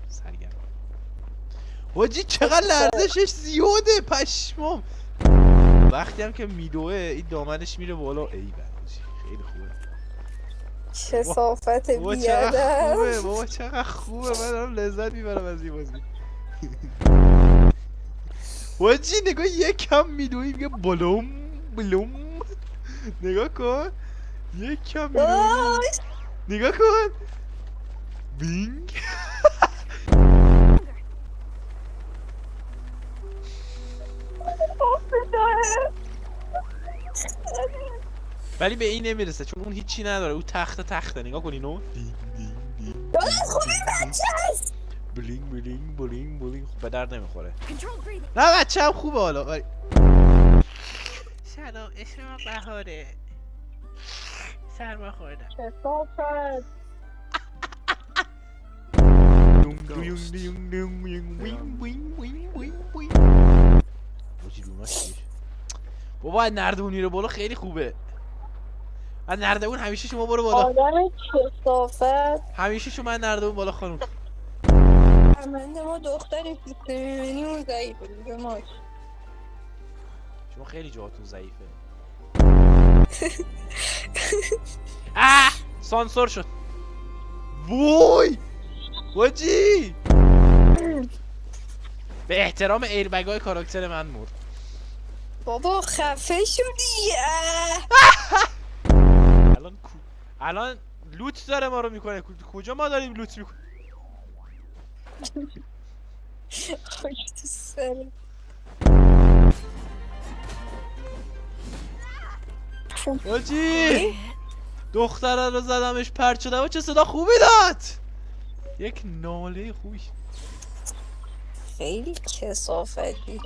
سرگرم حاجی چقدر لرزشش زیاده پشمام. وقتی هم که میدوه این دامنش میره بالا. ای بچه خیلی خوبه. کثافت بابا چقدر خوبه. بیادم. بابا چقدر خوبه. من دارم لذت میبرم از این بازی. حاجی نگاه یکم میدوی میگه بلوم بلوم. نگاه کن یکم میدوی. نگاه کن بینگ. ولی به این نمیرسه چون اون هیچی نداره. اون تخته نگاه کن اینو. دینگ دینگ دینگ بلینگ بلینگ بلینگ بلینگ. خب به درد نمیخوره. نه بچه هم خوبه حالا. سلام اسم بهاره. سرما خوردم. کثافت. بابا نردبون میره بالا خیلی خوبه. از نردبون همیشه شما برو بالا. آدم کثافت. همیشه شما نردبون بالا خانوم. همه ما دختری که میبینیم اون ضعیفه دیگه ماش. شما خیلی جاهاتون ضعیفه. سانسور شد. وای واجی به احترام ایربگای کاراکتر من مرد. بابا خفه شدی. الان لوت داره ما رو میکنه. کجا ما داریم لوت میکنیم؟ خاک تو سره. واجی دختره رو زدمش پرت شده و چه صدا خوبی داد. یک ناله خوبی. خیلی کثافتی.